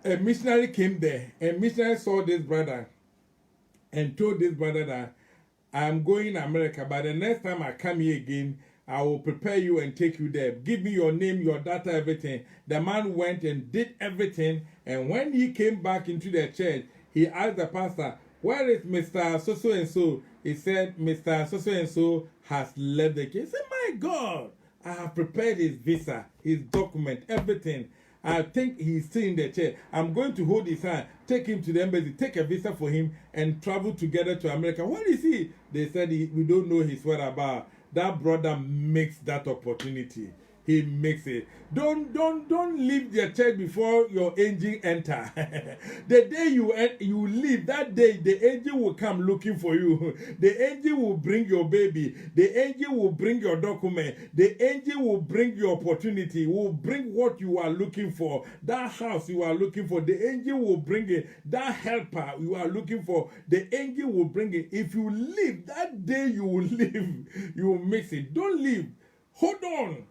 a missionary came there. A missionary saw this brother and told this brother that I'm going to America, but the next time I come here again, I will prepare you and take you there. Give me your name, your data, everything. The man went and did everything. And when he came back into the church, he asked the pastor, where is Mr. So-so-and-so? He said, Mr. So-so-and-so has left the church. He said, my God, I have prepared his visa, his document, everything. I think he's still in the church. I'm going to hold his hand, take him to the embassy, take a visa for him, and travel together to America. Where is he? They said we don't know his whereabouts. that brother makes that opportunity. He makes it. Don't leave the church before your angel enter. The day you leave, that day the angel will come looking for you. The angel will bring your baby. The angel will bring your document. The angel will bring your opportunity. Will bring what you are looking for. That house you are looking for. The angel will bring it. That helper you are looking for. The angel will bring it. If you leave, that day you will leave. You will miss it. Don't leave. Hold on.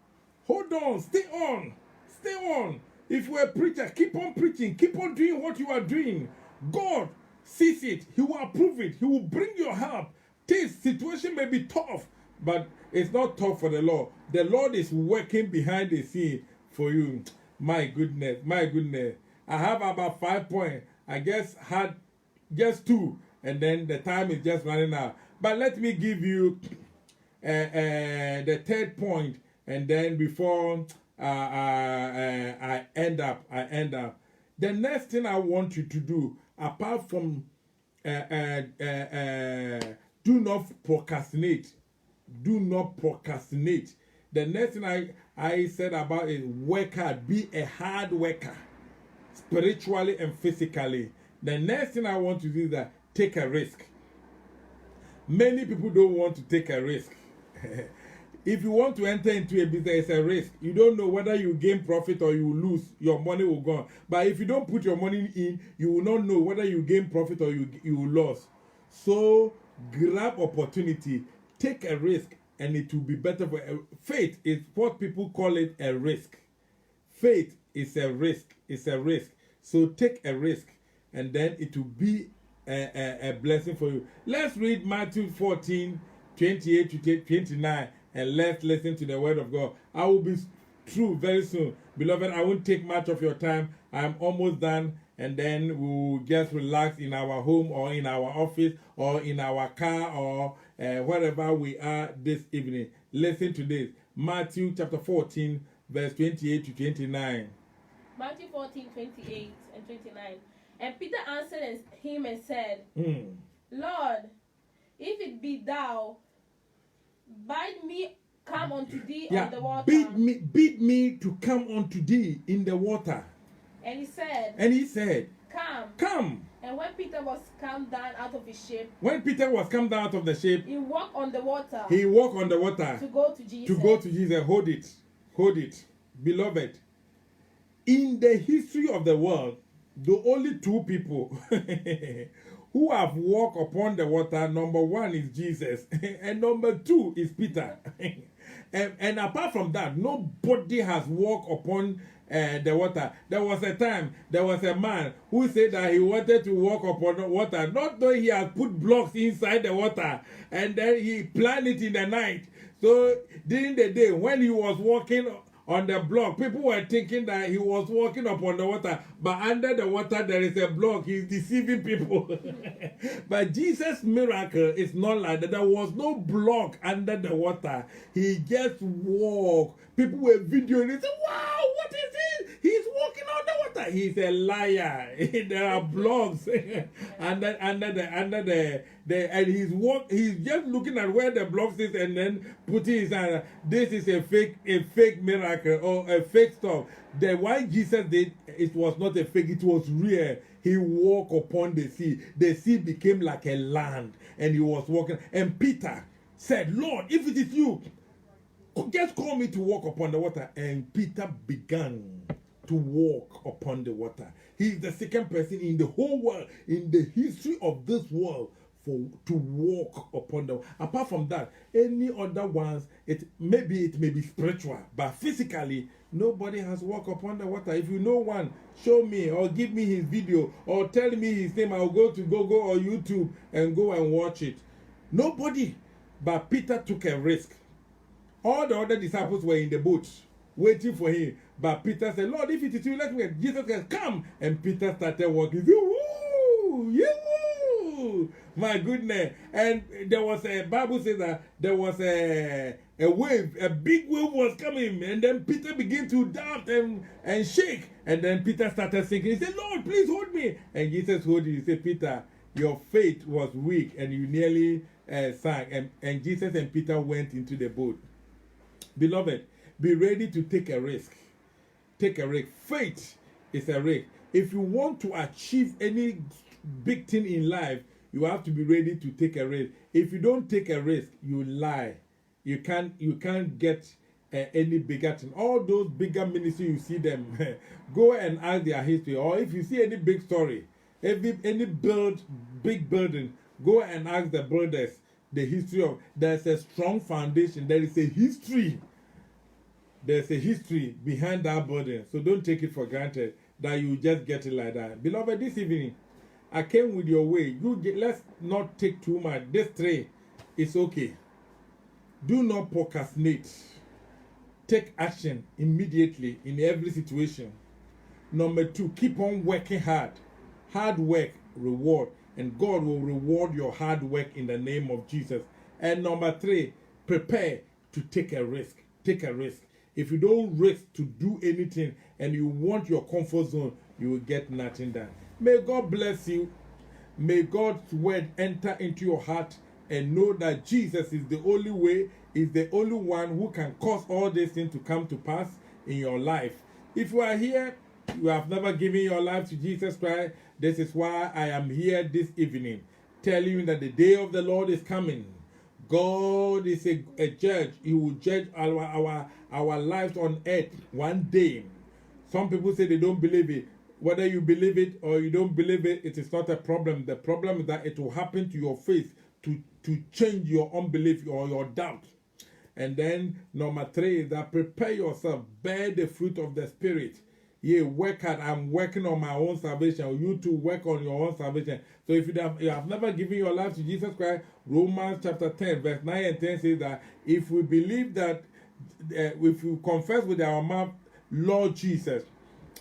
Hold on, stay on, stay on. If you're a preacher, keep on preaching, keep on doing what you are doing. God sees it, He will approve it, He will bring your help. This situation may be tough, but it's not tough for the Lord. The Lord is working behind the scene for you. My goodness, my goodness. I have about 5 points. I guess had just 2, and then the time is just running out. But let me give you the 3rd point. And then before I end up, the next thing I want you to do, apart from do not procrastinate. Do not procrastinate. The next thing I said about is work hard. Be a hard worker, spiritually and physically. The next thing I want to do is that take a risk. Many people don't want to take a risk. If you want to enter into a business, it's a risk. You don't know whether you gain profit or you lose. Your money will go. But if you don't put your money in, you will not know whether you gain profit or you lose. So grab opportunity, take a risk, and it will be better for faith. Is what people call it, a risk. Faith is a risk. It's a risk. So take a risk, and then it will be a blessing for you. Let's read Matthew 14, 28 to 29. And let's listen to the word of God. I will be through very soon. Beloved, I won't take much of your time. I'm almost done. And then we'll just relax in our home or in our office or in our car or wherever we are this evening. Listen to this. Matthew chapter 14, verse 28 to 29. Matthew 14, 28 and 29. And Peter answered him and said, Lord, if it be thou, bid me come unto thee on the water. Bid me to come unto thee in the water. And he said, Come. And when Peter was come down out of his ship, he walked on the water. To go to Jesus. Hold it. Beloved, in the history of the world, the only 2 people who have walked upon the water, number 1 is Jesus, and number 2 is Peter. and apart from that, nobody has walked upon the water. There was a man who said that he wanted to walk upon the water, not knowing he has put blocks inside the water, and then he planned it in the night. So during the day, when he was walking on the block, people were thinking that he was walking upon the water, but under the water there is a block. He's deceiving people. But Jesus' miracle is not like that. There was no block under the water. He just walked. People were videoing it. They said, wow, what is this? He's walking on the water. He's a liar. There are blocks under the and he's just looking at where the blocks is and then putting his hand. This is a fake miracle or a fake stuff. The one Jesus did, it was not a fake, it was real. He walked upon the sea. The sea became like a land and he was walking. And Peter said, Lord, if it is you, just call me to walk upon the water. And Peter began to walk upon the water. He is the second person in the whole world, in the history of this world, to walk upon the water. Apart from that, any other ones, it may be spiritual, but physically, nobody has walked upon the water. If you know one, show me or give me his video or tell me his name. I'll go to Google or YouTube and go and watch it. Nobody. But Peter took a risk. All the other disciples were in the boat waiting for him. But Peter said, Lord, if it is you, let me. Jesus said, come. And Peter started walking. Woo! Yeah! My goodness. And there was a, Bible says that there was a wave, a big wave was coming. And then Peter began to doubt and shake. And then Peter started sinking. He said, Lord, please hold me. And Jesus hold him. He said, Peter, your faith was weak and you nearly sank, and Jesus and Peter went into the boat. Beloved, be ready to take a risk. Take a risk. Faith is a risk. If you want to achieve any big thing in life, you have to be ready to take a risk. If you don't take a risk, you lie. You can't get any bigger thing. All those bigger ministries, you see them, go and ask their history. Or if you see any big story, any big building, go and ask the builders the history of. There's a strong foundation. There is a history. There's a history behind that building. So don't take it for granted that you just get it like that. Beloved, this evening, I came with your way. Let's not take too much. This 3 is okay. Do not procrastinate. Take action immediately in every situation. Number 2, keep on working hard. Hard work, reward. And God will reward your hard work in the name of Jesus. And number 3, prepare to take a risk. Take a risk. If you don't risk to do anything and you want your comfort zone, you will get nothing done. May God bless you. May God's word enter into your heart and know that Jesus is the only way, is the only one who can cause all these things to come to pass in your life. If you are here, you have never given your life to Jesus Christ, this is why I am here this evening, telling you that the day of the Lord is coming. God is a judge. He will judge our lives on earth one day. Some people say they don't believe it. Whether you believe it or you don't believe it, it is not a problem. The problem is that it will happen to your face to change your unbelief or your doubt. And then number 3 is that prepare yourself, bear the fruit of the Spirit. Yeah, work hard. I'm working on my own salvation. You too work on your own salvation. So if you have never given your life to Jesus Christ, Romans chapter 10, verse 9 and 10 says that if we believe that, if we confess with our mouth, Lord Jesus,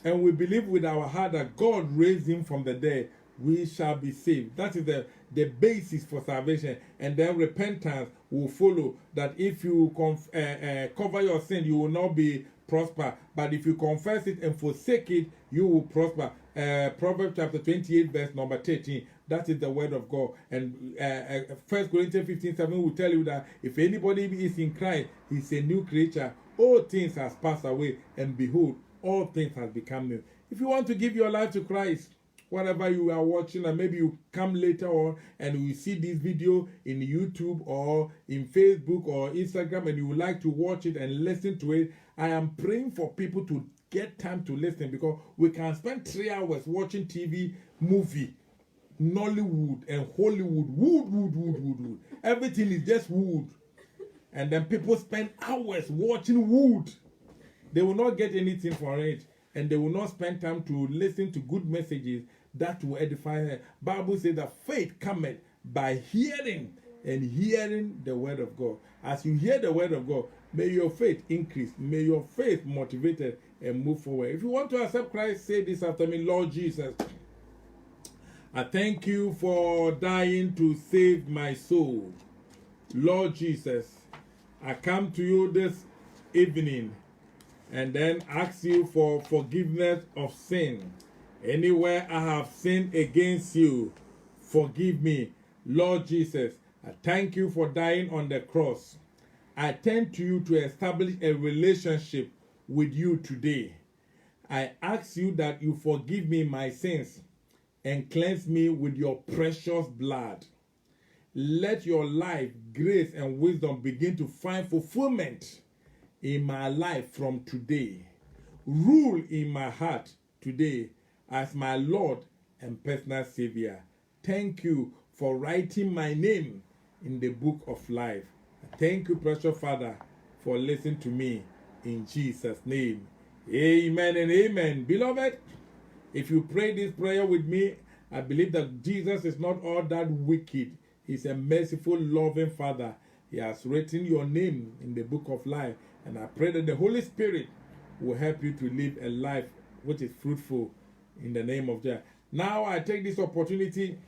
and we believe with our heart that God raised him from the dead, we shall be saved. That is the basis for salvation. And then repentance will follow. That if you cover your sin, you will not be prosper. But if you confess it and forsake it, you will prosper. Proverbs chapter 28, verse number 13. That is the word of God. And 1 Corinthians 15:7 will tell you that if anybody is in Christ, he's a new creature. All things has passed away, and behold, all things has become new. If you want to give your life to Christ, whatever you are watching, and maybe you come later on and you see this video in YouTube or in Facebook or Instagram and you would like to watch it and listen to it, I am praying for people to get time to listen, because we can spend 3 hours watching TV, movie, Nollywood and Hollywood, wood. Everything is just wood. And then people spend hours watching wood. They will not get anything for it. And they will not spend time to listen to good messages that will edify them. Bible says that faith cometh by hearing, and hearing the word of God. As you hear the word of God, may your faith increase. May your faith motivated and move forward. If you want to accept Christ, say this after me: Lord Jesus, I thank you for dying to save my soul. Lord Jesus, I come to you this evening and then ask you for forgiveness of sin. Anywhere I have sinned against you, forgive me. Lord Jesus, I thank you for dying on the cross. I turn to you to establish a relationship with you today. I ask you that you forgive me my sins and cleanse me with your precious blood. Let your life, grace, and wisdom begin to find fulfillment in my life from today. Rule in my heart today as my Lord and personal Savior. Thank you for writing my name in the book of life. Thank you, precious Father, for listening to me in Jesus' name. Amen and amen. Beloved, if you pray this prayer with me, I believe that Jesus is not all that wicked. He's a merciful, loving Father. He has written your name in the book of life. And I pray that the Holy Spirit will help you to live a life which is fruitful in the name of Jesus. Now I take this opportunity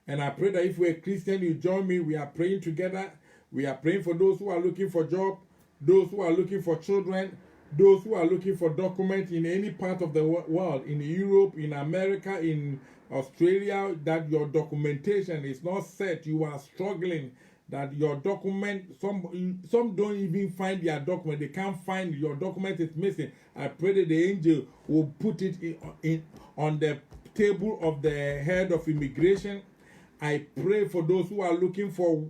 and I pray that if you're a Christian, you join me. We are praying together. We are praying for those who are looking for job, those who are looking for children, those who are looking for documents in any part of the world, in Europe, in America, in Australia, that your documentation is not set, you are struggling, that your document, some don't even find their document, they can't find your document is missing. I pray that the angel will put it in on the table of the head of immigration. I pray for those who are looking for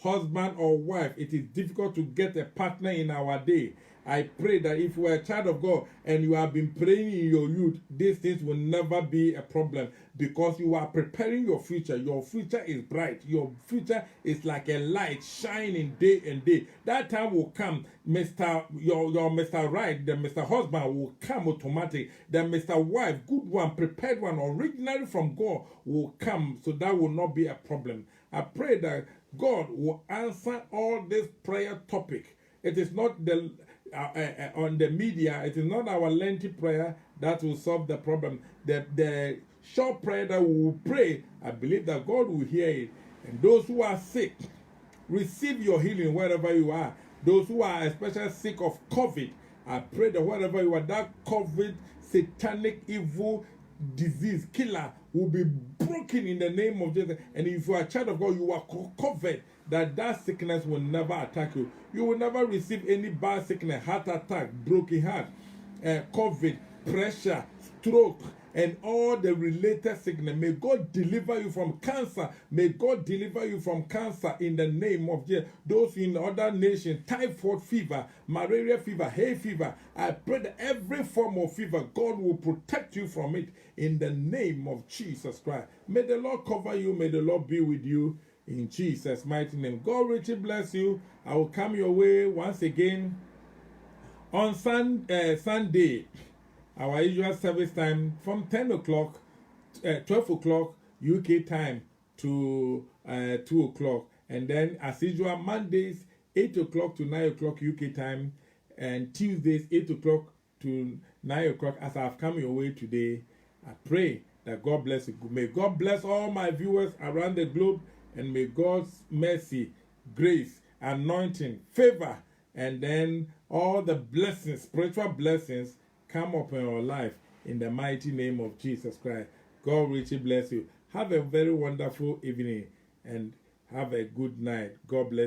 husband or wife. It is difficult to get a partner in our day. I pray that if you are a child of God and you have been praying in your youth, these things will never be a problem, because you are preparing your future. Your future is bright. Your future is like a light shining day and day. That time will come. Your Mr. Right, the Mr. Husband will come automatic. The Mr. Wife, good one, prepared one, originally from God, will come. So that will not be a problem. I pray that God will answer all this prayer topic. It is not the on the media, it is not our lengthy prayer that will solve the problem. The short prayer that we will pray, I believe that God will hear it. And those who are sick, receive your healing wherever you are. Those who are especially sick of COVID, I pray that wherever you are, that COVID, satanic, evil, disease, killer will be broken in the name of Jesus. And if you are a child of God, you are covered, that sickness will never attack you. You will never receive any bad sickness, heart attack, broken heart, COVID, pressure, stroke, and all the related sickness. May God deliver you from cancer. May God deliver you from cancer in the name of Jesus. Those in other nations, typhoid fever, malaria fever, hay fever, I pray that every form of fever, God will protect you from it in the name of Jesus Christ. May the Lord cover you. May the Lord be with you in Jesus' mighty name. God richly bless you. I will come your way once again on Sunday. Our usual service time from 10 o'clock, 12 o'clock UK time to 2 o'clock. And then, as usual, Mondays, 8 o'clock to 9 o'clock UK time. And Tuesdays, 8 o'clock to 9 o'clock. As I've come your way today, I pray that God bless you. May God bless all my viewers around the globe. And may God's mercy, grace, anointing, favor, and then all the blessings, spiritual blessings, come upon your life in the mighty name of Jesus Christ. God richly bless you. Have a very wonderful evening and have a good night. God bless you.